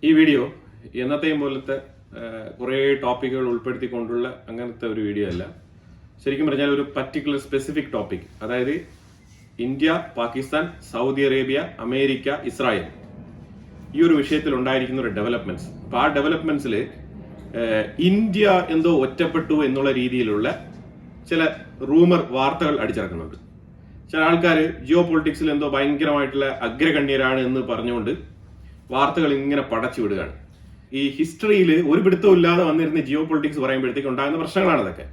ഈ വീഡിയോ എന്നത്തെയും പോലത്തെ കുറേ ടോപ്പിക്കുകൾ ഉൾപ്പെടുത്തിക്കൊണ്ടുള്ള അങ്ങനത്തെ ഒരു വീഡിയോ അല്ല. ശരിക്കും പറഞ്ഞാൽ ഒരു പർട്ടിക്കുലർ സ്പെസിഫിക് ടോപ്പിക്, അതായത് India, Pakistan, Saudi Arabia, America, Israel, ഈ ഒരു വിഷയത്തിൽ ഉണ്ടായിരിക്കുന്ന ഒരു ഡെവലപ്മെന്റ്സ്. അപ്പൊ ആ ഡെവലപ്മെന്റ്സിൽ ഇന്ത്യ എന്തോ ഒറ്റപ്പെട്ടു എന്നുള്ള രീതിയിലുള്ള ചില റൂമർ വാർത്തകൾ അടിച്ചിറക്കുന്നുണ്ട്. ചില ആൾക്കാർ ജിയോ പൊളിറ്റിക്സിൽ എന്തോ ഭയങ്കരമായിട്ടുള്ള അഗ്രഗണ്യരാണ് എന്ന് പറഞ്ഞുകൊണ്ട് വാർത്തകൾ ഇങ്ങനെ പടച്ചു വിടുകയാണ്. ഈ ഹിസ്റ്ററിയിൽ ഒരു പിടുത്തവും ഇല്ലാതെ വന്നിരുന്ന ജിയോ പൊളിറ്റിക്സ് പറയുമ്പോഴത്തേക്ക് ഉണ്ടാകുന്ന പ്രശ്നങ്ങളാണ് ഇതൊക്കെ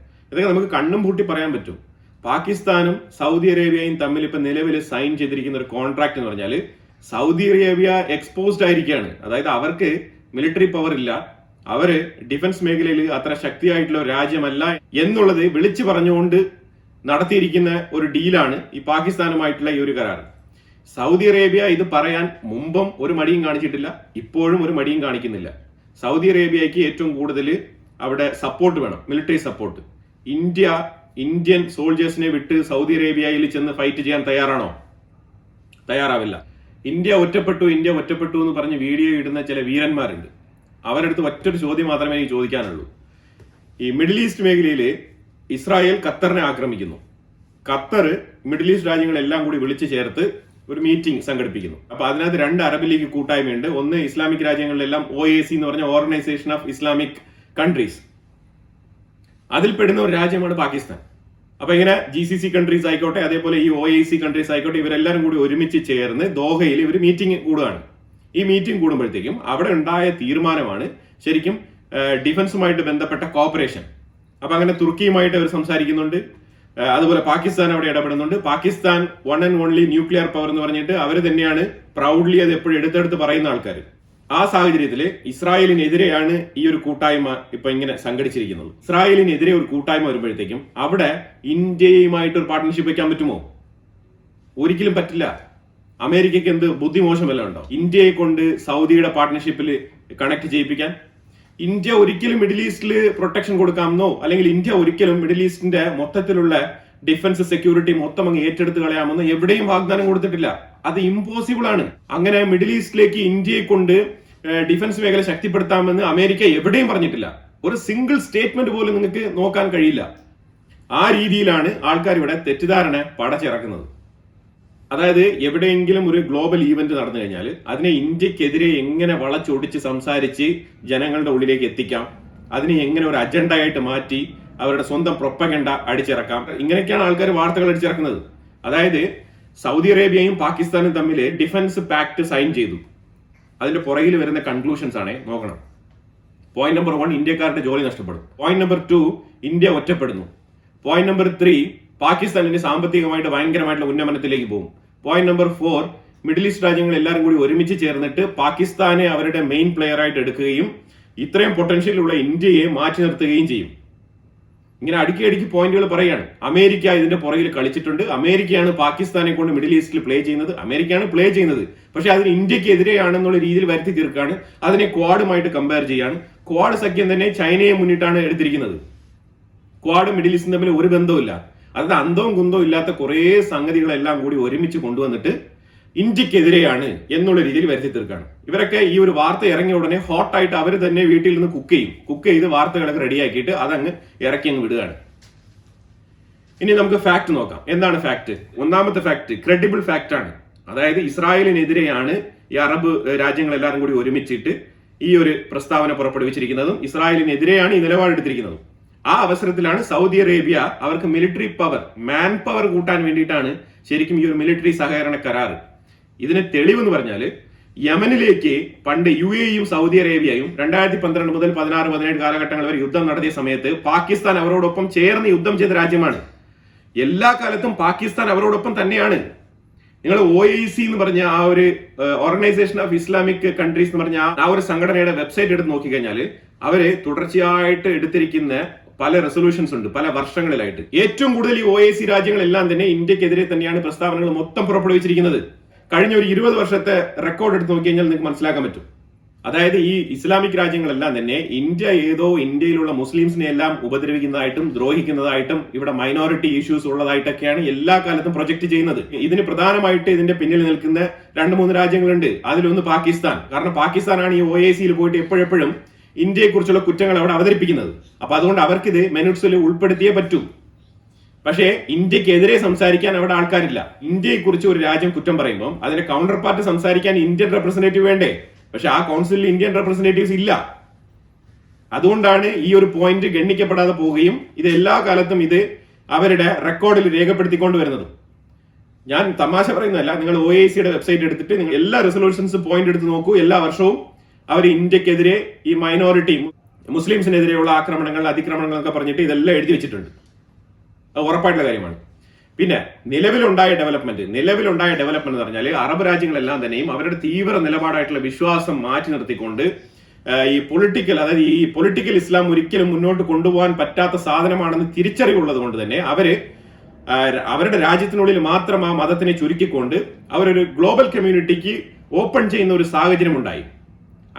നമുക്ക് കണ്ണും പൂട്ടി പറയാൻ പറ്റും. പാകിസ്ഥാനും സൗദി അറേബ്യയും തമ്മിൽ ഇപ്പൊ നിലവിൽ സൈൻ ചെയ്തിരിക്കുന്ന ഒരു കോൺട്രാക്ട് എന്ന് പറഞ്ഞാൽ സൗദി അറേബ്യ എക്സ്പോസ്ഡ് ആയിരിക്കുകയാണ്. അതായത് അവർക്ക് മിലിറ്ററി പവർ ഇല്ല, അവര് ഡിഫൻസ് മേഖലയിൽ അത്ര ശക്തിയായിട്ടുള്ള ഒരു രാജ്യമല്ല എന്നുള്ളത് വിളിച്ചു പറഞ്ഞുകൊണ്ട് നടത്തിയിരിക്കുന്ന ഒരു ഡീലാണ് ഈ പാകിസ്ഥാനുമായിട്ടുള്ള ഈ ഒരു കരാർ. സൗദി അറേബ്യ ഇത് പറയാൻ മുമ്പും ഒരു മടിയും കാണിച്ചിട്ടില്ല, ഇപ്പോഴും ഒരു മടിയും കാണിക്കുന്നില്ല. സൗദി അറേബ്യയ്ക്ക് ഏറ്റവും കൂടുതൽ അവിടെ സപ്പോർട്ട് വേണം, മിലിറ്ററി സപ്പോർട്ട്. ഇന്ത്യൻ സോൾജേഴ്സിനെ വിട്ട് സൗദി അറേബ്യയിൽ ചെന്ന് ഫൈറ്റ് ചെയ്യാൻ തയ്യാറാണോ? തയ്യാറാവില്ല. ഇന്ത്യ ഒറ്റപ്പെട്ടു എന്ന് പറഞ്ഞ് വീഡിയോ ഇടുന്ന ചില വീരന്മാരുണ്ട്. അവരടുത്ത് ഒറ്റൊരു ചോദ്യം മാത്രമേ എനിക്ക് ചോദിക്കാനുള്ളൂ. ഈ മിഡിൽ ഈസ്റ്റ് മേഖലയിൽ ഇസ്രായേൽ ഖത്തറിനെ ആക്രമിക്കുന്നു. ഖത്തർ മിഡിൽ ഈസ്റ്റ് രാജ്യങ്ങളെല്ലാം കൂടി വിളിച്ചു ചേർത്ത് ഒരു മീറ്റിംഗ് സംഘടിപ്പിക്കുന്നു. അപ്പൊ അതിനകത്ത് രണ്ട് അറബ് ലീഗ് കൂട്ടായ്മയുണ്ട്. ഒന്ന് ഇസ്ലാമിക് രാജ്യങ്ങളിലെല്ലാം OIC എന്ന് പറഞ്ഞ ഓർഗനൈസേഷൻ ഓഫ് ഇസ്ലാമിക് കൺട്രീസ്, അതിൽപ്പെടുന്ന ഒരു രാജ്യമാണ് പാകിസ്ഥാൻ. അപ്പൊ ഇങ്ങനെ GCC കൺട്രീസ് ആയിക്കോട്ടെ, അതേപോലെ ഈ OIC കൺട്രീസ് ആയിക്കോട്ടെ, ഇവരെല്ലാരും കൂടി ഒരുമിച്ച് ചേർന്ന് ദോഹയിൽ ഒരു മീറ്റിംഗ് കൂടുകയാണ്. ഈ മീറ്റിംഗ് കൂടുമ്പോഴത്തേക്കും അവിടെ ഉണ്ടായ തീരുമാനമാണ് ശരിക്കും ഡിഫൻസുമായിട്ട് ബന്ധപ്പെട്ട കോപ്പറേഷൻ. അപ്പൊ അങ്ങനെ തുർക്കിയുമായിട്ട് അവർ സംസാരിക്കുന്നുണ്ട്, അതുപോലെ പാകിസ്ഥാൻ അവിടെ ഇടപെടുന്നുണ്ട്. Pakistan one and only nuclear power എന്ന് പറഞ്ഞിട്ട് അവർ തന്നെയാണ് പ്രൗഡ്ലി അത് എപ്പോഴും എടുത്തെടുത്ത് പറയുന്ന ആൾക്കാർ. ആ സാഹചര്യത്തിൽ ഇസ്രായേലിനെതിരെയാണ് ഈ ഒരു കൂട്ടായ്മ ഇപ്പൊ ഇങ്ങനെ സംഘടിച്ചിരിക്കുന്നത്. ഇസ്രായേലിനെതിരെ ഒരു കൂട്ടായ്മ വരുമ്പോഴത്തേക്കും അവിടെ ഇന്ത്യയുമായിട്ട് ഒരു പാർട്ട്ണർഷിപ്പ് വെക്കാൻ പറ്റുമോ? ഒരിക്കലും പറ്റില്ല. അമേരിക്കയ്ക്ക് എന്ത് ബുദ്ധിമോശമല്ല ഉണ്ടോ ഇന്ത്യയെ കൊണ്ട് സൗദിയുടെ പാർട്ട്ണർഷിപ്പിൽ കണക്ട് ചെയ്യിപ്പിക്കാൻ? ഇന്ത്യ ഒരിക്കലും മിഡിൽ ഈസ്റ്റിൽ പ്രൊട്ടക്ഷൻ കൊടുക്കാമെന്നോ, അല്ലെങ്കിൽ ഇന്ത്യ ഒരിക്കലും മിഡിൽ ഈസ്റ്റിന്റെ മൊത്തത്തിലുള്ള ഡിഫൻസ് സെക്യൂരിറ്റി മൊത്തം അങ്ങ് ഏറ്റെടുത്ത് കളയാമെന്ന് എവിടെയും വാഗ്ദാനം കൊടുത്തിട്ടില്ല. അത് ഇമ്പോസിബിൾ ആണ്. അങ്ങനെ മിഡിൽ ഈസ്റ്റിലേക്ക് ഇന്ത്യയെ കൊണ്ട് ഡിഫൻസ് മേഖല ശക്തിപ്പെടുത്താമെന്ന് അമേരിക്ക എവിടെയും പറഞ്ഞിട്ടില്ല. ഒരു സിംഗിൾ സ്റ്റേറ്റ്മെന്റ് പോലും നിങ്ങൾക്ക് നോക്കാൻ കഴിയില്ല. ആ രീതിയിലാണ് ആൾക്കാർ ഇവിടെ തെറ്റിദ്ധാരണ പടച്ചിറക്കുന്നത്. അതായത് എവിടെയെങ്കിലും ഒരു ഗ്ലോബൽ ഈവന്റ് നടന്നു കഴിഞ്ഞാൽ അതിനെ ഇന്ത്യക്കെതിരെ എങ്ങനെ വളച്ചൊടിച്ച് സംസാരിച്ച് ജനങ്ങളുടെ ഉള്ളിലേക്ക് എത്തിക്കാം, അതിനെ എങ്ങനെ ഒരു അജണ്ട ആയിട്ട് മാറ്റി അവരുടെ സ്വന്തം പ്രൊപ്പഗണ്ട അടിച്ചിറക്കാം, ഇങ്ങനെയൊക്കെയാണ് ആൾക്കാർ വാർത്തകൾ അടിച്ചിറക്കുന്നത്. അതായത് സൗദി അറേബ്യയും പാകിസ്ഥാനും തമ്മിൽ ഡിഫൻസ് പാക്ട് സൈൻ ചെയ്തു. അതിന്റെ പുറകിൽ വരുന്ന കൺക്ലൂഷൻസ് ആണ് നോക്കണം. പോയിന്റ് നമ്പർ 1, ഇന്ത്യക്കാരുടെ ജോലി നഷ്ടപ്പെടും. പോയിന്റ് നമ്പർ 2, ഇന്ത്യ ഒറ്റപ്പെടുന്നു. പോയിന്റ് നമ്പർ 3, പാകിസ്ഥാനിന് സാമ്പത്തികമായിട്ട് ഭയങ്കരമായിട്ടുള്ള ഉന്നമനത്തിലേക്ക് പോകും. പോയിന്റ് നമ്പർ 4, മിഡിൽ ഈസ്റ്റ് രാജ്യങ്ങൾ എല്ലാവരും കൂടി ഒരുമിച്ച് ചേർന്നിട്ട് പാകിസ്ഥാനെ അവരുടെ മെയിൻ പ്ലെയർ ആയിട്ട് എടുക്കുകയും ഇത്രയും പൊട്ടൻഷ്യലുള്ള ഇന്ത്യയെ മാറ്റി നിർത്തുകയും ചെയ്യും. ഇങ്ങനെ അടുക്കി പോയിന്റുകൾ പറയാണ്. അമേരിക്ക ഇതിന്റെ പുറകിൽ കളിച്ചിട്ടുണ്ട്. അമേരിക്കയാണ് പാകിസ്ഥാനെ കൊണ്ട് മിഡിൽ ഈസ്റ്റിൽ പ്ലേ ചെയ്യുന്നത്. അമേരിക്കയാണ് പ്ലേ ചെയ്യുന്നത്, പക്ഷെ അതിന് ഇന്ത്യക്ക് എതിരെയാണെന്നുള്ള രീതിയിൽ വരുത്തി തീർക്കാണ്. അതിനെ ക്വാഡുമായിട്ട് കമ്പയർ ചെയ്യാണ്. ക്വാഡ് സഖ്യം തന്നെ ചൈനയെ മുന്നിട്ടാണ് എടുത്തിരിക്കുന്നത്. ക്വാഡ് മിഡിൽ ഈസ്റ്റും തമ്മിൽ ഒരു ബന്ധവുമില്ല. അതായത് അന്തവും കുന്തവും ഇല്ലാത്ത കുറെ സംഗതികളെല്ലാം കൂടി ഒരുമിച്ച് കൊണ്ടുവന്നിട്ട് ഇന്ത്യക്കെതിരെയാണ് എന്നുള്ള രീതിയിൽ വരുത്തി തീർക്കാണ്. ഇവരൊക്കെ ഈ ഒരു വാർത്ത ഇറങ്ങിയ ഉടനെ ഹോട്ടായിട്ട് അവർ തന്നെ വീട്ടിൽ നിന്ന് കുക്ക് ചെയ്ത് വാർത്തകളൊക്കെ റെഡിയാക്കിയിട്ട് അതങ്ങ് ഇറക്കി അങ്ങ് വിടുകയാണ്. ഇനി നമുക്ക് ഫാക്ട് നോക്കാം. എന്താണ് ഫാക്ട്? ഒന്നാമത്തെ ഫാക്ട് ക്രെഡിബിൾ ഫാക്ട് ആണ്. അതായത് ഇസ്രായേലിനെതിരെയാണ് ഈ അറബ് രാജ്യങ്ങളെല്ലാവരും കൂടി ഒരുമിച്ചിട്ട് ഈ ഒരു പ്രസ്താവന പുറപ്പെടുവിച്ചിരിക്കുന്നതും ഇസ്രായേലിനെതിരെയാണ് ഈ നിലപാടെടുത്തിരിക്കുന്നതും. ആ അവസരത്തിലാണ് സൗദി അറേബ്യ അവർക്ക് മിലിറ്ററി പവർ, മാൻ പവർ കൂട്ടാൻ വേണ്ടിയിട്ടാണ് ശരിക്കും ഈ ഒരു മിലിറ്ററി സഹകരണ കരാർ. ഇതിന് തെളിവെന്ന് പറഞ്ഞാൽ യമനിലേക്ക് പണ്ട് UAEയും സൗദി അറേബ്യയും 2012 മുതൽ 16-17 കാലഘട്ടങ്ങൾ വരെ യുദ്ധം നടത്തിയ സമയത്ത് പാകിസ്ഥാൻ അവരോടൊപ്പം ചേർന്ന് യുദ്ധം ചെയ്ത രാജ്യമാണ്. എല്ലാ കാലത്തും പാകിസ്ഥാൻ അവരോടൊപ്പം തന്നെയാണ്. നിങ്ങൾ OIC എന്ന് പറഞ്ഞ ആ ഒരു ഓർഗനൈസേഷൻ ഓഫ് ഇസ്ലാമിക് കൺട്രീസ് എന്ന് പറഞ്ഞ ആ ഒരു സംഘടനയുടെ വെബ്സൈറ്റ് എടുത്ത് നോക്കിക്കഴിഞ്ഞാൽ അവര് തുടർച്ചയായിട്ട് എടുത്തിരിക്കുന്ന പല റെസൊല്യൂഷൻസ് ഉണ്ട്, പല വർഷങ്ങളിലായിട്ട്. ഏറ്റവും കൂടുതൽ ഈ OIC രാജ്യങ്ങളെല്ലാം തന്നെ ഇന്ത്യക്കെതിരെ തന്നെയാണ് പ്രസ്താവനകൾ മൊത്തം പുറപ്പെടുവിച്ചിരിക്കുന്നത്. കഴിഞ്ഞ ഒരു 20 വർഷത്തെ റെക്കോർഡ് എടുത്ത് നോക്കി കഴിഞ്ഞാൽ നിങ്ങൾക്ക് മനസ്സിലാക്കാൻ പറ്റും. അതായത് ഈ ഇസ്ലാമിക് രാജ്യങ്ങളെല്ലാം തന്നെ ഇന്ത്യയിലുള്ള മുസ്ലിംസിനെ എല്ലാം ഉപദ്രവിക്കുന്നതായിട്ടും ദ്രോഹിക്കുന്നതായിട്ടും ഇവിടെ മൈനോറിറ്റി ഇഷ്യൂസ് ഉള്ളതായിട്ടൊക്കെയാണ് എല്ലാ കാലത്തും പ്രൊജക്ട് ചെയ്യുന്നത്. ഇതിന് പ്രധാനമായിട്ട് ഇതിന്റെ പിന്നിൽ നിൽക്കുന്ന 2-3 രാജ്യങ്ങളുണ്ട്. അതിലൊന്ന് പാകിസ്ഥാൻ. കാരണം പാകിസ്ഥാനാണ് ഈ OICയിൽ പോയിട്ട് എപ്പോഴെപ്പോഴും ഇന്ത്യയെ കുറിച്ചുള്ള കുറ്റങ്ങൾ അവിടെ അവതരിപ്പിക്കുന്നത്. അപ്പൊ അതുകൊണ്ട് അവർക്കിത് മെനുട്സിൽ ഉൾപ്പെടുത്തിയേ പറ്റൂ. പക്ഷേ ഇന്ത്യക്കെതിരെ സംസാരിക്കാൻ അവിടെ ആൾക്കാരില്ല. ഇന്ത്യയെ കുറിച്ച് ഒരു രാജ്യം കുറ്റം പറയുമ്പോൾ അതിന്റെ കൗണ്ടർ പാർട്ട് സംസാരിക്കാൻ ഇന്ത്യൻ റെപ്രസെന്റേറ്റീവ് വേണ്ടേ? പക്ഷെ ആ കൗൺസിലിൽ ഇന്ത്യൻ റെപ്രസെന്റേറ്റീവ്സ് ഇല്ല. അതുകൊണ്ടാണ് ഈ ഒരു പോയിന്റ് ഗണ്ണിക്കപ്പെടാതെ പോവുകയും ഇത് എല്ലാ കാലത്തും ഇത് അവരുടെ റെക്കോർഡിൽ രേഖപ്പെടുത്തിക്കൊണ്ട് വരുന്നത്. ഞാൻ തമാശ പറയുന്നതല്ല. നിങ്ങൾ OICയുടെ വെബ്സൈറ്റ് എടുത്തിട്ട് നിങ്ങൾ എല്ലാ റെസൊല്യൂഷൻസും പോയിന്റ് എടുത്ത് നോക്കൂ. എല്ലാ വർഷവും അവർ ഇന്ത്യക്കെതിരെ ഈ മൈനോറിറ്റി മുസ്ലിംസിനെതിരെയുള്ള ആക്രമണങ്ങൾ, അതിക്രമണങ്ങളൊക്കെ പറഞ്ഞിട്ട് ഇതെല്ലാം എഴുതി വെച്ചിട്ടുണ്ട്. അത് ഉറപ്പായിട്ടുള്ള കാര്യമാണ്. പിന്നെ നിലവിലുണ്ടായ ഡെവലപ്മെന്റ് എന്ന് പറഞ്ഞാൽ അറബ് രാജ്യങ്ങളെല്ലാം തന്നെയും അവരുടെ തീവ്ര നിലപാടായിട്ടുള്ള വിശ്വാസം മാറ്റി നിർത്തിക്കൊണ്ട് ഈ പൊളിറ്റിക്കൽ ഇസ്ലാം ഒരിക്കലും മുന്നോട്ട് കൊണ്ടുപോകാൻ പറ്റാത്ത സാധനമാണെന്ന് തിരിച്ചറിവുള്ളത് കൊണ്ട് തന്നെ അവരുടെ രാജ്യത്തിനുള്ളിൽ മാത്രം ആ മതത്തിനെ ചുരുക്കിക്കൊണ്ട് അവരൊരു ഗ്ലോബൽ കമ്മ്യൂണിറ്റിക്ക് ഓപ്പൺ ചെയ്യുന്ന ഒരു സാഹചര്യം ഉണ്ടായി.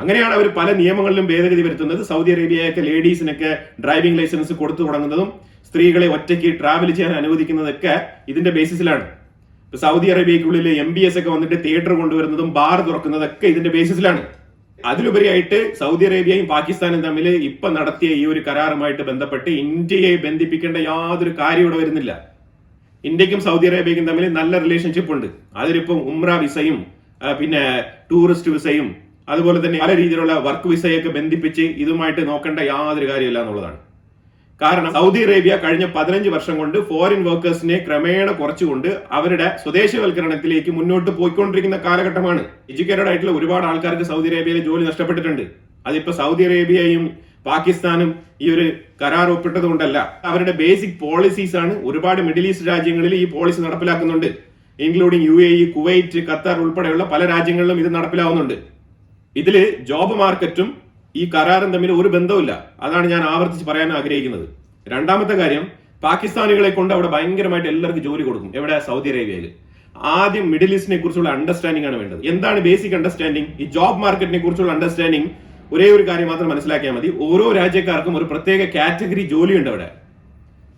അങ്ങനെയാണ് അവർ പല നിയമങ്ങളിലും ഭേദഗതി വരുത്തുന്നത്. സൗദി അറേബ്യയൊക്കെ ലേഡീസിനൊക്കെ ഡ്രൈവിംഗ് ലൈസൻസ് കൊടുത്തു തുടങ്ങുന്നതും സ്ത്രീകളെ ഒറ്റയ്ക്ക് ട്രാവൽ ചെയ്യാൻ അനുവദിക്കുന്നതൊക്കെ ഇതിന്റെ ബേസിസിലാണ്. ഇപ്പൊ സൗദി അറേബ്യക്കുള്ളിൽ MBS ഒക്കെ വന്നിട്ട് തിയേറ്റർ കൊണ്ടുവരുന്നതും ബാർ തുറക്കുന്നതൊക്കെ ഇതിന്റെ ബേസിസിലാണ്. അതിലുപരിയായിട്ട് സൗദി അറേബ്യയും പാകിസ്ഥാനും തമ്മിൽ ഇപ്പൊ നടത്തിയ ഈ ഒരു കരാറുമായിട്ട് ബന്ധപ്പെട്ട് ഇന്ത്യയെ ബന്ധിപ്പിക്കേണ്ട യാതൊരു കാര്യം ഇവിടെ വരുന്നില്ല. ഇന്ത്യക്കും സൗദി അറേബ്യക്കും തമ്മിൽ നല്ല റിലേഷൻഷിപ്പ് ഉണ്ട്. അതിലിപ്പം ഉംറ വിസയും പിന്നെ ടൂറിസ്റ്റ് വിസയും അതുപോലെ തന്നെ പല രീതിയിലുള്ള വർക്ക് വിസയൊക്കെ ബന്ധിപ്പിച്ച് ഇതുമായിട്ട് നോക്കേണ്ട യാതൊരു കാര്യമില്ല എന്നുള്ളതാണ്. കാരണം സൗദി അറേബ്യ കഴിഞ്ഞ 15 വർഷം കൊണ്ട് ഫോറിൻ വർക്കേഴ്സിനെ ക്രമേണ കുറച്ചുകൊണ്ട് അവരുടെ സ്വദേശവൽക്കരണത്തിലേക്ക് മുന്നോട്ട് പോയിക്കൊണ്ടിരിക്കുന്ന കാലഘട്ടമാണ്. എഡ്യൂക്കേറ്റഡ് ആയിട്ടുള്ള ഒരുപാട് ആൾക്കാർക്ക് സൗദി അറേബ്യയിലെ ജോലി നഷ്ടപ്പെട്ടിട്ടുണ്ട്. അതിപ്പോ സൗദി അറേബ്യയും പാകിസ്ഥാനും ഈ ഒരു കരാർ ഒപ്പിട്ടത് കൊണ്ടല്ല, അവരുടെ ബേസിക് പോളിസീസ് ആണ്. ഒരുപാട് മിഡിൽ ഈസ്റ്റ് രാജ്യങ്ങളിൽ ഈ പോളിസി നടപ്പിലാക്കുന്നുണ്ട്. ഇൻക്ലൂഡിംഗ് UAE, കുവൈറ്റ്, ഖത്തർ ഉൾപ്പെടെയുള്ള പല രാജ്യങ്ങളിലും ഇത് നടപ്പിലാവുന്നുണ്ട്. ഇതില് ജോബ് മാർക്കറ്റും ഈ കരാറും തമ്മിൽ ഒരു ബന്ധവുമില്ല. അതാണ് ഞാൻ ആവർത്തിച്ച് പറയാൻ ആഗ്രഹിക്കുന്നത്. രണ്ടാമത്തെ കാര്യം, പാകിസ്ഥാനികളെ കൊണ്ട് അവിടെ ഭയങ്കരമായിട്ട് എല്ലാവർക്കും ജോലി കൊടുക്കും. എവിടെ? സൗദി അറേബ്യയിൽ. ആദ്യം മിഡിൽ ഈസ്റ്റിനെ കുറിച്ചുള്ള അണ്ടർസ്റ്റാൻഡിംഗ് ആണ് വേണ്ടത്. എന്താണ് ബേസിക് അണ്ടർസ്റ്റാൻഡിംഗ്? ഈ ജോബ് മാർക്കറ്റിനെ കുറിച്ചുള്ള അണ്ടർസ്റ്റാൻഡിംഗ് ഒരേ ഒരു കാര്യം മാത്രം മനസ്സിലാക്കിയാൽ മതി. ഓരോ രാജ്യക്കാർക്കും ഒരു പ്രത്യേക കാറ്റഗറി ജോലിയുണ്ട് അവിടെ.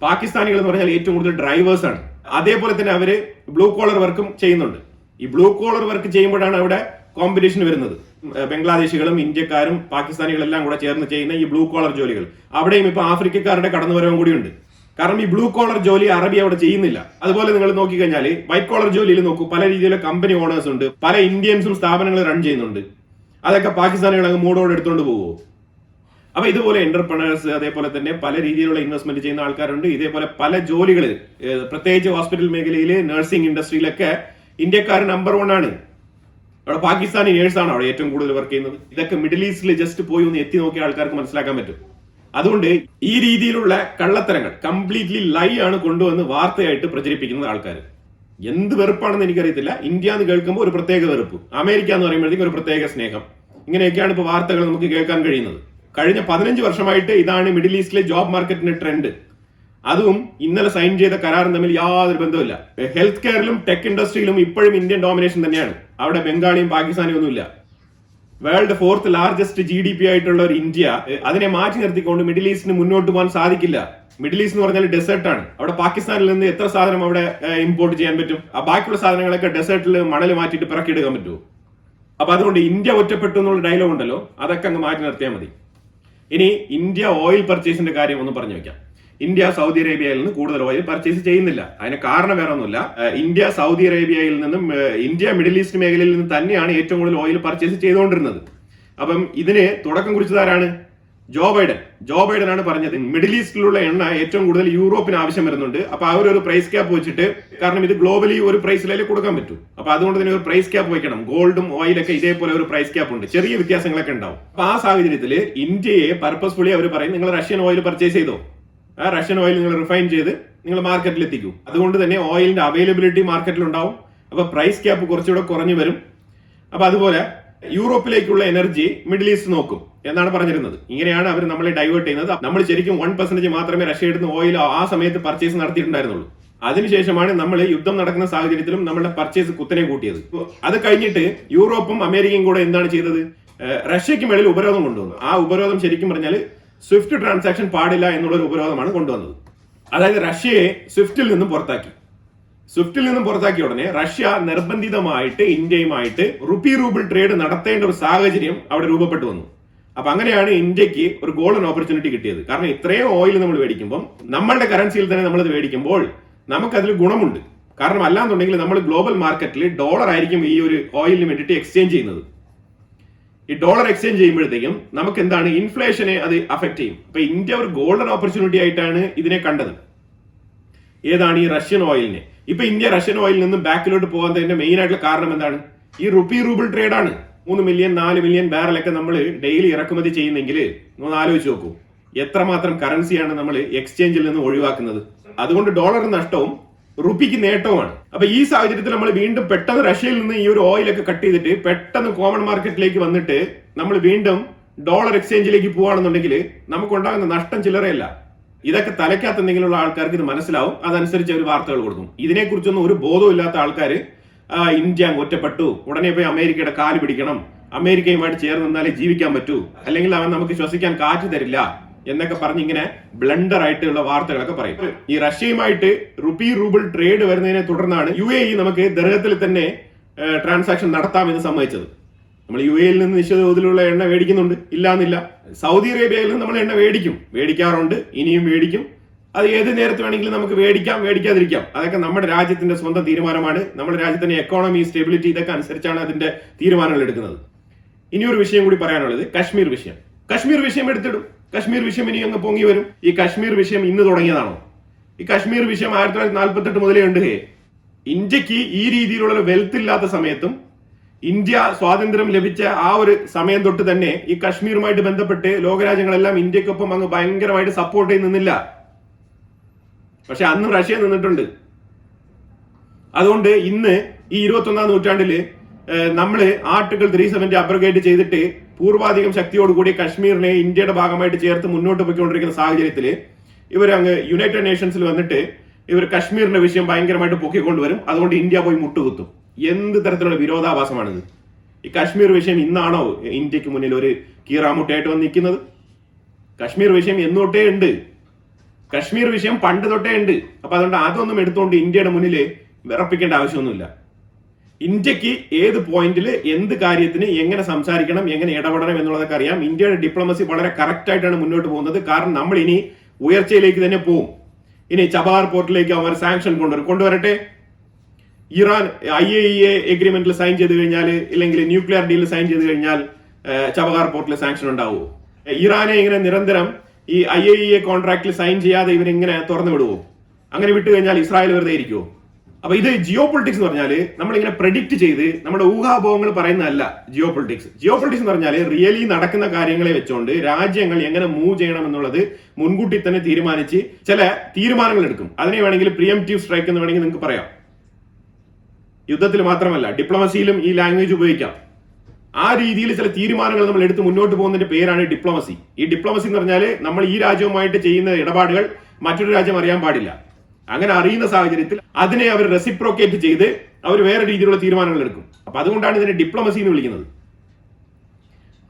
പാകിസ്ഥാനികൾ എന്ന് പറഞ്ഞാൽ ഏറ്റവും കൂടുതൽ ഡ്രൈവേഴ്സ് ആണ്. അതേപോലെ തന്നെ അവര് ബ്ലൂ കോളർ വർക്കും ചെയ്യുന്നുണ്ട്. ഈ ബ്ലൂ കോളർ വർക്ക് ചെയ്യുമ്പോഴാണ് അവിടെ കോമ്പറ്റീഷൻ വരുന്നത്. ബംഗ്ലാദേശികളും ഇന്ത്യക്കാരും പാകിസ്ഥാനികളും എല്ലാം കൂടെ ചേർന്ന് ചെയ്യുന്ന ഈ ബ്ലൂ കോളർ ജോലികൾ അവിടെയും ഇപ്പൊ ആഫ്രിക്കക്കാരുടെ കടന്നുവരവും കൂടിയുണ്ട്. കാരണം ഈ ബ്ലൂ കോളർ ജോലി അറബി അവിടെ ചെയ്യുന്നില്ല. അതുപോലെ നിങ്ങൾ നോക്കിക്കഴിഞ്ഞാൽ വൈറ്റ് കോളർ ജോലിയിൽ നോക്കൂ, പല രീതിയിലുള്ള കമ്പനി ഓണേഴ്സ് ഉണ്ട്, പല ഇന്ത്യൻസും സ്ഥാപനങ്ങൾ റൺ ചെയ്യുന്നുണ്ട്. അതൊക്കെ പാകിസ്ഥാനികൾ അങ്ങ് മൂടോടെ എടുത്തുകൊണ്ട് പോകുമോ? അപ്പൊ ഇതുപോലെ എന്റർപ്രണേഴ്സ്, അതേപോലെ തന്നെ പല രീതിയിലുള്ള ഇൻവെസ്റ്റ്മെന്റ് ചെയ്യുന്ന ആൾക്കാരുണ്ട്. ഇതേപോലെ പല ജോലികൾ, പ്രത്യേകിച്ച് ഹോസ്പിറ്റൽ മേഖലയിൽ, നഴ്സിംഗ് ഇൻഡസ്ട്രിയിലൊക്കെ ഇന്ത്യക്കാർ നമ്പർ 1 ആണ്. അവിടെ പാകിസ്ഥാനി നേഴ്സാണ് അവിടെ ഏറ്റവും കൂടുതൽ വർക്ക് ചെയ്യുന്നത്. ഇതൊക്കെ മിഡിൽ ഈസ്റ്റിൽ ജസ്റ്റ് പോയി ഒന്ന് എത്തി നോക്കിയ ആൾക്കാർക്ക് മനസ്സിലാക്കാൻ പറ്റും. അതുകൊണ്ട് ഈ രീതിയിലുള്ള കള്ളത്തരങ്ങൾ കംപ്ലീറ്റ്ലി ലൈ ആണ് കൊണ്ടുവന്ന് വാർത്തയായിട്ട് പ്രചരിപ്പിക്കുന്നത് ആൾക്കാർ. എന്ത് വെറുപ്പാണെന്ന് എനിക്കറിയത്തില്ല. ഇന്ത്യ എന്ന് കേൾക്കുമ്പോൾ ഒരു പ്രത്യേക വെറുപ്പ്, അമേരിക്ക എന്ന് പറയുമ്പോഴത്തേക്കും ഒരു പ്രത്യേക സ്നേഹം. ഇങ്ങനെയൊക്കെയാണ് ഇപ്പൊ വാർത്തകൾ നമുക്ക് കേൾക്കാൻ കഴിയുന്നത്. കഴിഞ്ഞ 15 വർഷമായിട്ട് ഇതാണ് മിഡിൽ ഈസ്റ്റിലെ ജോബ് മാർക്കറ്റിന്റെ ട്രെൻഡ്. അതും ഇന്നലെ സൈൻ ചെയ്ത കരാറും തമ്മിൽ യാതൊരു ബന്ധവുമില്ല. ഹെൽത്ത് കെയറിലും ടെക് ഇൻഡസ്ട്രിയിലും ഇപ്പോഴും ഇന്ത്യൻ ഡോമിനേഷൻ തന്നെയാണ്. അവിടെ ബംഗാളിയും പാകിസ്ഥാനിയും ഒന്നുമില്ല. വേൾഡ് 4th ലാർജസ്റ്റ് GDP ആയിട്ടുള്ള ഒരു ഇന്ത്യ അതിനെ മാറ്റി നിർത്തിക്കൊണ്ട് മിഡിൽ ഈസ്റ്റിന് മുന്നോട്ട് പോകാൻ സാധിക്കില്ല. മിഡിൽ ഈസ്റ്റ് എന്ന് പറഞ്ഞാൽ ഡെസേർട്ട് ആണ്. അവിടെ പാകിസ്ഥാനിൽ നിന്ന് എത്ര സാധനം അവിടെ ഇമ്പോർട്ട് ചെയ്യാൻ പറ്റും? ആ ബാക്കിയുള്ള സാധനങ്ങളൊക്കെ ഡെസേർട്ടിൽ മണൽ മാറ്റിയിട്ട് പിറക്കിയെടുക്കാൻ പറ്റുമോ? അപ്പൊ അതുകൊണ്ട് ഇന്ത്യ ഒറ്റപ്പെട്ടു എന്നുള്ള ഡയലോഗ് ഉണ്ടല്ലോ, അതൊക്കെ അങ്ങ് മാറ്റി നിർത്തിയാൽ മതി. ഇനി ഇന്ത്യ ഓയിൽ പർച്ചേസിന്റെ കാര്യം ഒന്ന് പറഞ്ഞു വെക്കാം. ഇന്ത്യ സൗദി അറേബ്യയിൽ നിന്ന് കൂടുതൽ ഓയിൽ പർച്ചേസ് ചെയ്യുന്നില്ല. അതിന് കാരണം വേറെ ഒന്നുമില്ല. ഇന്ത്യ സൗദി അറേബ്യയിൽ നിന്നും ഇന്ത്യ മിഡിൽ ഈസ്റ്റ് മേഖലയിൽ നിന്ന് തന്നെയാണ് ഏറ്റവും കൂടുതൽ ഓയിൽ പർച്ചേസ് ചെയ്തുകൊണ്ടിരുന്നത്. അപ്പം ഇതിന് തുടക്കം കുറിച്ചതാരാണ്? ജോ ബൈഡൻ ആണ് പറഞ്ഞത് മിഡിൽ ഈസ്റ്റിലുള്ള എണ്ണ ഏറ്റവും കൂടുതൽ യൂറോപ്പിന് ആവശ്യം വരുന്നുണ്ട്. അപ്പൊ അവരൊരു പ്രൈസ് ക്യാപ്പ് വെച്ചിട്ട്, കാരണം ഇത് ഗ്ലോബലി ഒരു പ്രൈസിലേ കൊടുക്കാൻ പറ്റൂ, അപ്പൊ അതുകൊണ്ട് തന്നെ ഒരു പ്രൈസ് ക്യാപ്പ് വെക്കണം. ഗോൾഡും ഓയിലൊക്കെ ഇതേപോലെ ഒരു പ്രൈസ് ക്യാപ്പ് ഉണ്ട്. ചെറിയ വ്യത്യാസങ്ങളൊക്കെ ഉണ്ടാവും. അപ്പൊ ആ സാഹചര്യത്തിൽ ഇന്ത്യയെ പർപ്പസ്ഫുള്ളി അവർ പറയും, നിങ്ങൾ റഷ്യൻ ഓയിൽ പർച്ചേസ് ചെയ്തോ, ആ റഷ്യൻ ഓയിൽ നിങ്ങൾ റിഫൈൻ ചെയ്ത് നിങ്ങൾ മാർക്കറ്റിൽ എത്തിക്കൂ. അതുകൊണ്ട് തന്നെ ഓയിലിന്റെ അവൈലബിലിറ്റി മാർക്കറ്റിൽ ഉണ്ടാവും. അപ്പൊ പ്രൈസ് ക്യാപ്പ് കുറച്ചുകൂടെ കുറഞ്ഞു വരും. അപ്പൊ അതുപോലെ യൂറോപ്പിലേക്കുള്ള എനർജി മിഡിൽ ഈസ്റ്റ് നോക്കും എന്നാണ് പറഞ്ഞിരുന്നത്. ഇങ്ങനെയാണ് അവർ നമ്മളെ ഡൈവേർട്ട് ചെയ്യുന്നത്. നമ്മൾ ശരിക്കും 1% മാത്രമേ റഷ്യയുടെ നിന്ന് ഓയിൽ ആ സമയത്ത് പർച്ചേസ് നടത്തിയിട്ടുണ്ടായിരുന്നുള്ളൂ. അതിനുശേഷമാണ് നമ്മൾ യുദ്ധം നടക്കുന്ന സാഹചര്യത്തിലും നമ്മളുടെ പർച്ചേസ് കുത്തനെ കൂട്ടിയത്. അത് കഴിഞ്ഞിട്ട് യൂറോപ്പും അമേരിക്കയും കൂടെ എന്താണ് ചെയ്തത്? റഷ്യക്ക് മേളിൽ ഉപരോധം കൊണ്ടുവന്നു. ആ ഉപരോധം ശരിക്കും പറഞ്ഞാൽ സ്വിഫ്റ്റ് ട്രാൻസാക്ഷൻ പാടില്ല എന്നുള്ളൊരു ഉപരോധമാണ് കൊണ്ടുവന്നത്. അതായത് റഷ്യയെ സ്വിഫ്റ്റിൽ നിന്നും പുറത്താക്കി. സ്വിഫ്റ്റിൽ നിന്നും പുറത്താക്കിയ ഉടനെ റഷ്യ നിർബന്ധിതമായിട്ട് ഇന്ത്യയുമായിട്ട് റുപ്പി റൂബിൾ ട്രേഡ് നടത്തേണ്ട ഒരു സാഹചര്യം അവിടെ രൂപപ്പെട്ടു വന്നു. അപ്പൊ അങ്ങനെയാണ് ഇന്ത്യക്ക് ഒരു ഗോൾഡൻ ഓപ്പർച്യൂണിറ്റി കിട്ടിയത്. കാരണം ഇത്രയും ഓയിൽ നമ്മൾ മേടിക്കുമ്പോൾ നമ്മളുടെ കറൻസിയിൽ തന്നെ നമ്മളത് മേടിക്കുമ്പോൾ നമുക്കതിൽ ഗുണമുണ്ട്. കാരണം അല്ലാന്നുണ്ടെങ്കിൽ നമ്മൾ ഗ്ലോബൽ മാർക്കറ്റിൽ ഡോളർ ആയിരിക്കും ഈ ഒരു ഓയിലിന് വേണ്ടിയിട്ട് എക്സ്ചേഞ്ച് ചെയ്യുന്നത്. ഈ ഡോളർ എക്സ്ചേഞ്ച് ചെയ്യുമ്പോഴത്തേക്കും നമുക്ക് എന്താണ് ഇൻഫ്ലേഷനെ അത് അഫക്ട് ചെയ്യും. അപ്പൊ ഇന്ത്യ ഒരു ഗോൾഡൻ ഓപ്പർച്യൂണിറ്റി ആയിട്ടാണ് ഇതിനെ കണ്ടത്. ഏതാണ് ഈ റഷ്യൻ ഓയിലിനെ. ഇപ്പൊ ഇന്ത്യ റഷ്യൻ ഓയിലിൽ നിന്നും ബാക്കിലോട്ട് പോകാത്തതിന്റെ മെയിൻ ആയിട്ടുള്ള കാരണം എന്താണ്? ഈ റുപ്പി റൂബിൾ ട്രേഡ് ആണ്. 3 മില്യൺ 4 മില്യൺ ബാരലൊക്കെ നമ്മൾ ഡെയിലി ഇറക്കുമതി ചെയ്യുന്നെങ്കിൽ ഒന്ന് ആലോചിച്ച് നോക്കൂ, എത്രമാത്രം കറൻസിയാണ് നമ്മൾ എക്സ്ചേഞ്ചിൽ നിന്ന് ഒഴിവാക്കുന്നത്. അതുകൊണ്ട് ഡോളർ നഷ്ടവും റുപ്പിക്ക് നേട്ടവുമാണ്. അപ്പൊ ഈ സാഹചര്യത്തിൽ നമ്മൾ വീണ്ടും പെട്ടെന്ന് റഷ്യയിൽ നിന്ന് ഈ ഒരു ഓയിലൊക്കെ കട്ട് ചെയ്തിട്ട് പെട്ടെന്ന് കോമൺ മാർക്കറ്റിലേക്ക് വന്നിട്ട് നമ്മൾ വീണ്ടും ഡോളർ എക്സ്ചേഞ്ചിലേക്ക് പോവാണെന്നുണ്ടെങ്കിൽ നമുക്കുണ്ടാകുന്ന നഷ്ടം ചില്ലറയല്ല. ഇതൊക്കെ തലയ്ക്കകത്ത് എന്തെങ്കിലുള്ള ആൾക്കാർക്ക് ഇത് മനസ്സിലാവും, അതനുസരിച്ച് അവർ വാർത്തകൾ കൊടുക്കും. ഇതിനെക്കുറിച്ചൊന്നും ഒരു ബോധവും ഇല്ലാത്ത ആൾക്കാർ ഇന്ത്യ ഒറ്റപ്പെട്ടു, ഉടനെ പോയി അമേരിക്കയുടെ കാല് പിടിക്കണം, അമേരിക്കയുമായിട്ട് ചേർന്ന് നിന്നാലേ ജീവിക്കാൻ പറ്റൂ, അല്ലെങ്കിൽ അവൻ നമുക്ക് ശ്വസിക്കാൻ കാറ്റ് തരില്ല എന്നൊക്കെ പറഞ്ഞ് ഇങ്ങനെ ബ്ലണ്ടർ ആയിട്ടുള്ള വാർത്തകളൊക്കെ പറയും. ഈ റഷ്യയുമായിട്ട് റുപ്പി റൂബിൾ ട്രേഡ് വരുന്നതിനെ തുടർന്നാണ് UAE നമുക്ക് ദർഹത്തിൽ തന്നെ ട്രാൻസാക്ഷൻ നടത്താമെന്ന് സമ്മതിച്ചത്. നമ്മൾ UAEയിൽ നിന്ന് നിശ്ചിത തോതിലുള്ള എണ്ണ മേടിക്കുന്നുണ്ട്, ഇല്ലാന്നില്ല. സൗദി അറേബ്യയിൽ നിന്ന് നമ്മൾ എണ്ണ മേടിക്കാറുണ്ട്, ഇനിയും മേടിക്കും. അത് ഏത് നേരത്ത് വേണമെങ്കിലും നമുക്ക് മേടിക്കാതിരിക്കാം. അതൊക്കെ നമ്മുടെ രാജ്യത്തിന്റെ സ്വന്തം തീരുമാനമാണ്. നമ്മുടെ രാജ്യത്തിന്റെ എക്കോണമി സ്റ്റെബിലിറ്റി ഇതൊക്കെ അനുസരിച്ചാണ് അതിന്റെ തീരുമാനങ്ങൾ എടുക്കുന്നത്. ഇനിയൊരു വിഷയം കൂടി പറയാനുള്ളത് കശ്മീർ വിഷയം എടുത്തിടും. കശ്മീർ വിഷയം ഇനി അങ്ങ് പൊങ്ങി വരും. ഈ കശ്മീർ വിഷയം ഇന്ന് തുടങ്ങിയതാണോ? ഈ കശ്മീർ വിഷയം 1948 മുതലേ ഉണ്ട്. ഇന്ത്യക്ക് ഈ രീതിയിലുള്ള വെൽത്ത് ഇല്ലാത്ത സമയത്തും ഇന്ത്യ സ്വാതന്ത്ര്യം ലഭിച്ച ആ ഒരു സമയം തൊട്ട് തന്നെ ഈ കശ്മീരുമായിട്ട് ബന്ധപ്പെട്ട് ലോകരാജ്യങ്ങളെല്ലാം ഇന്ത്യക്കൊപ്പം അങ്ങ് ഭയങ്കരമായിട്ട് സപ്പോർട്ട് ചെയ്ത് നിന്നില്ല. പക്ഷെ അന്ന് റഷ്യ നിന്നിട്ടുണ്ട്. അതുകൊണ്ട് ഇന്ന് ഈ 21ാം നൂറ്റാണ്ടില് നമ്മള് ആർട്ടിക്കിൾ 370 അബ്രോഗേറ്റ് ചെയ്തിട്ട് പൂർവാധികം ശക്തിയോടുകൂടി കശ്മീരിനെ ഇന്ത്യയുടെ ഭാഗമായിട്ട് ചേർത്ത് മുന്നോട്ട് പോയിക്കൊണ്ടിരിക്കുന്ന സാഹചര്യത്തിൽ ഇവർ അങ്ങ് യുണൈറ്റഡ് നേഷൻസിൽ വന്നിട്ട് ഇവർ കശ്മീരിന്റെ വിഷയം ഭയങ്കരമായിട്ട് പൊക്കിക്കൊണ്ടുവരും. അതുകൊണ്ട് ഇന്ത്യ പോയി മുട്ടുകുത്തും. എന്ത് തരത്തിലുള്ള വിരോധാഭാസമാണിത്? ഈ കശ്മീർ വിഷയം ഇന്നാണോ ഇന്ത്യക്ക് മുന്നിൽ ഒരു കീറാമുട്ടയായിട്ട് വന്ന് നിൽക്കുന്നത്? കശ്മീർ വിഷയം എന്നോട്ടേ ഉണ്ട്. കശ്മീർ വിഷയം പണ്ട് തൊട്ടേ ഉണ്ട്. അപ്പൊ അതുകൊണ്ട് അതൊന്നും എടുത്തുകൊണ്ട് ഇന്ത്യയുടെ മുന്നിൽ വിറപ്പിക്കേണ്ട ആവശ്യമൊന്നുമില്ല. ഇന്ത്യക്ക് ഏത് പോയിന്റിൽ എന്ത് കാര്യത്തിന് എങ്ങനെ സംസാരിക്കണം, എങ്ങനെ ഇടപെടണം എന്നുള്ളതൊക്കെ അറിയാം. ഇന്ത്യയുടെ ഡിപ്ലോമസി വളരെ കറക്റ്റ് ആയിട്ടാണ് മുന്നോട്ട് പോകുന്നത്. കാരണം നമ്മൾ ഇനി ഉയർച്ചയിലേക്ക് തന്നെ പോകും. ഇനി ചബഹാർ പോർട്ടിലേക്ക് അവർ സാങ്ഷൻ കൊണ്ടുവരട്ടെ. ഇറാൻ IAEA എഗ്രിമെന്റിൽ സൈൻ ചെയ്ത് കഴിഞ്ഞാൽ, ഇല്ലെങ്കിൽ ന്യൂക്ലിയർ ഡീലിൽ സൈൻ ചെയ്ത് കഴിഞ്ഞാൽ ചബഹാർ പോർട്ടിൽ സാങ്ഷൻ ഉണ്ടാവുമോ? ഇറാനെ ഇങ്ങനെ നിരന്തരം ഈ IAEA കോൺട്രാക്റ്റിൽ സൈൻ ചെയ്യാതെ ഇവരിങ്ങനെ തുറന്നു വിടുവോ? അങ്ങനെ വിട്ടു കഴിഞ്ഞാൽ ഇസ്രായേൽ വെറുതെ ഇരിക്കുമോ? അപ്പൊ ഇത് ജിയോ പൊളിറ്റിക്സ് എന്ന് പറഞ്ഞാൽ നമ്മളിങ്ങനെ പ്രെഡിക്റ്റ് ചെയ്ത് നമ്മുടെ ഊഹാഭോഹങ്ങൾ പറയുന്നതല്ല ജിയോ പൊളിറ്റിക്സ് എന്ന് പറഞ്ഞാൽ റിയലി നടക്കുന്ന കാര്യങ്ങളെ വെച്ചുകൊണ്ട് രാജ്യങ്ങൾ എങ്ങനെ മൂവ് ചെയ്യണം എന്നുള്ളത് മുൻകൂട്ടി തന്നെ തീരുമാനിച്ച് ചില തീരുമാനങ്ങൾ എടുക്കും. അതിനെ വേണമെങ്കിൽ പ്രിയംപ്റ്റീവ് സ്ട്രൈക്ക് എന്ന് വേണമെങ്കിൽ നിങ്ങൾക്ക് പറയാം. യുദ്ധത്തിൽ മാത്രമല്ല ഡിപ്ലോമസിയിലും ഈ ലാംഗ്വേജ് ഉപയോഗിക്കാം. ആ രീതിയിൽ ചില തീരുമാനങ്ങൾ നമ്മൾ എടുത്ത് മുന്നോട്ട് പോകുന്നതിന്റെ പേരാണ് ഡിപ്ലോമസി. ഈ ഡിപ്ലോമസി എന്ന് പറഞ്ഞാൽ നമ്മൾ ഈ രാജ്യവുമായിട്ട് ചെയ്യുന്ന ഇടപാടുകൾ മറ്റൊരു രാജ്യം അറിയാൻ പാടില്ല. അങ്ങനെ അറിയുന്ന സാഹചര്യത്തിൽ അതിനെ അവർ റെസിപ്രോക്കേറ്റ് ചെയ്ത് അവർ വേറെ രീതിയിലുള്ള തീരുമാനങ്ങൾ എടുക്കും. അപ്പൊ അതുകൊണ്ടാണ് ഇതിനെ ഡിപ്ലോമസി എന്ന് വിളിക്കുന്നത്.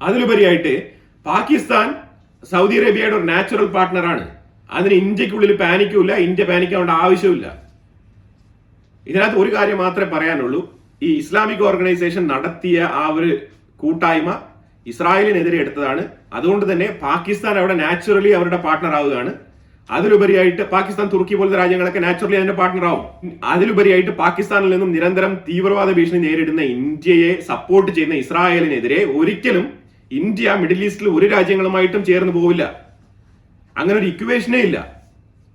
അതിലുപരിയായിട്ട് പാകിസ്ഥാൻ സൗദി അറേബ്യയുടെ ഒരു നാച്ചുറൽ പാർട്ട്ണറാണ്. അതിന് ഇന്ത്യക്കുള്ളിൽ പാനിക്കില്ല, ഇന്ത്യ പാനിക്കാവേണ്ട ആവശ്യമില്ല. ഇതിനകത്ത് ഒരു കാര്യം മാത്രമേ പറയാനുള്ളൂ. ഈ ഇസ്ലാമിക് ഓർഗനൈസേഷൻ നടത്തിയ ആ ഒരു കൂട്ടായ്മ ഇസ്രായേലിനെതിരെ എടുത്തതാണ്. അതുകൊണ്ട് തന്നെ പാകിസ്ഥാൻ അവിടെ നാച്ചുറലി അവരുടെ പാർട്ട്ണർ ആവുകയാണ്. അതിലുപരിയായിട്ട് പാകിസ്ഥാൻ, തുർക്കി പോലത്തെ രാജ്യങ്ങളൊക്കെ നാച്ചുറലി അതിന്റെ പാർട്ട്ണർ ആവും. അതിലുപരിയായിട്ട് പാകിസ്ഥാനിൽ നിന്നും നിരന്തരം തീവ്രവാദ ഭീഷണി നേരിടുന്ന ഇന്ത്യയെ സപ്പോർട്ട് ചെയ്യുന്ന ഇസ്രായേലിനെതിരെ ഒരിക്കലും ഇന്ത്യ മിഡിൽ ഈസ്റ്റിൽ ഒരു രാജ്യങ്ങളുമായിട്ടും ചേർന്ന് പോവില്ല. അങ്ങനെ ഒരു ഇക്വേഷനേ ഇല്ല.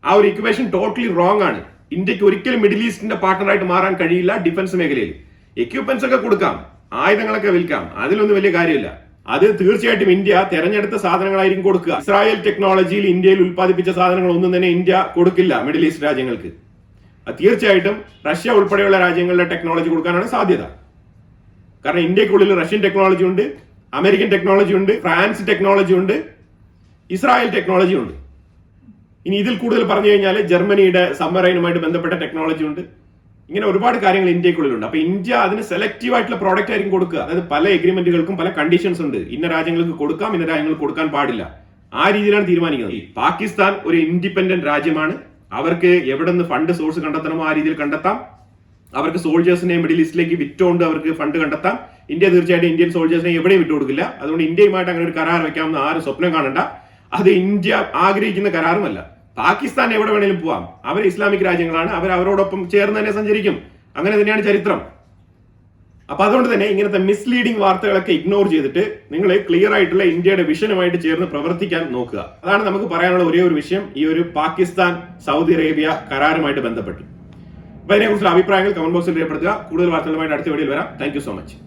ആ ഒരു ഇക്വേഷൻ ടോട്ടലി റോങ് ആണ്. ഇന്ത്യക്ക് ഒരിക്കലും മിഡിൽ ഈസ്റ്റിന്റെ പാർട്ട്ണറായിട്ട് മാറാൻ കഴിയില്ല. ഡിഫൻസ് മേഖലയിൽ എക്യുപ്മെന്റ്സ് ഒക്കെ കൊടുക്കാം, ആയുധങ്ങളൊക്കെ വിൽക്കാം, അതിലൊന്നും വലിയ കാര്യമില്ല. അത് തീർച്ചയായിട്ടും ഇന്ത്യ തെരഞ്ഞെടുത്ത സാധനങ്ങളായിരിക്കും കൊടുക്കുക. ഇസ്രായേൽ ടെക്നോളജിയിൽ ഇന്ത്യയിൽ ഉൽപ്പാദിപ്പിച്ച സാധനങ്ങൾ ഒന്നും തന്നെ ഇന്ത്യ കൊടുക്കില്ല മിഡിൽ ഈസ്റ്റ് രാജ്യങ്ങൾക്ക്. തീർച്ചയായിട്ടും റഷ്യ ഉൾപ്പെടെയുള്ള രാജ്യങ്ങളുടെ ടെക്നോളജി കൊടുക്കാനാണ് സാധ്യത. കാരണം ഇന്ത്യക്കുള്ളിൽ റഷ്യൻ ടെക്നോളജി ഉണ്ട്, അമേരിക്കൻ ടെക്നോളജി ഉണ്ട്, ഫ്രാൻസ് ടെക്നോളജി ഉണ്ട്, ഇസ്രായേൽ ടെക്നോളജി ഉണ്ട്. ഇനി ഇതിൽ കൂടുതൽ പറഞ്ഞു കഴിഞ്ഞാൽ ജർമ്മനിയുടെ സബ്മറൈനുമായിട്ട് ബന്ധപ്പെട്ട ടെക്നോളജി ഉണ്ട്. ഇങ്ങനെ ഒരുപാട് കാര്യങ്ങൾ ഇന്ത്യക്കുള്ളിലുണ്ട്. അപ്പൊ ഇന്ത്യ അതിന് സെലക്റ്റീവ് ആയിട്ടുള്ള പ്രോഡക്റ്റ് ആയിരിക്കും കൊടുക്കുക. അതായത് പല എഗ്രിമെന്റുകൾക്കും പല കണ്ടീഷൻസ് ഉണ്ട്. ഇന്ന രാജ്യങ്ങൾക്ക് കൊടുക്കാം, ഇന്ന രാജ്യങ്ങൾക്ക് കൊടുക്കാൻ പാടില്ല. ആ രീതിയിലാണ് തീരുമാനിക്കുന്നത്. പാകിസ്ഥാൻ ഒരു ഇൻഡിപെൻഡന്റ് രാജ്യമാണ്. അവർക്ക് എവിടെ നിന്ന് ഫണ്ട് സോഴ്സ് കണ്ടെത്തണമോ ആ രീതിയിൽ കണ്ടെത്താം. അവർക്ക് സോൾജേഴ്സിനെ മിഡിൽ ഈസ്റ്റിലേക്ക് വിറ്റുകൊണ്ട് അവർക്ക് ഫണ്ട് കണ്ടെത്താം. ഇന്ത്യ തീർച്ചയായിട്ടും ഇന്ത്യൻ സോൾജേഴ്സിനെ എവിടെയും വിട്ടുകൊടുക്കില്ല. അതുകൊണ്ട് ഇന്ത്യയുമായിട്ട് അങ്ങനെ ഒരു കരാർ വെക്കാമെന്ന് ആരും സ്വപ്നം കാണണ്ട. അത് ഇന്ത്യ ആഗ്രഹിക്കുന്ന കരാറുമല്ല. പാകിസ്ഥാൻ എവിടെ വേണേലും പോവാം. അവർ ഇസ്ലാമിക് രാജ്യങ്ങളാണ്. അവർ അവരോടൊപ്പം ചേർന്ന് തന്നെ സഞ്ചരിക്കും. അങ്ങനെ തന്നെയാണ് ചരിത്രം. അപ്പൊ അതുകൊണ്ട് തന്നെ ഇങ്ങനത്തെ മിസ്ലീഡിംഗ് വാർത്തകളൊക്കെ ഇഗ്നോർ ചെയ്തിട്ട് നിങ്ങൾ ക്ലിയർ ആയിട്ടുള്ള ഇന്ത്യയുടെ വിഷനുമായിട്ട് ചേർന്ന് പ്രവർത്തിക്കാൻ നോക്കുക. അതാണ് നമുക്ക് പറയാനുള്ള ഒരേ ഒരു വിഷയം ഈ ഒരു പാകിസ്ഥാൻ സൗദി അറേബ്യ കരാറുമായിട്ട് ബന്ധപ്പെട്ട്. അപ്പൊ അതിനെക്കുറിച്ചുള്ള അഭിപ്രായങ്ങൾ കമന്റ് ബോക്സിൽ രേഖപ്പെടുത്തുക. കൂടുതൽ വാർത്തകളുമായിട്ട് അടുത്ത വീഡിയോയിൽ വരാം. Thank you so much.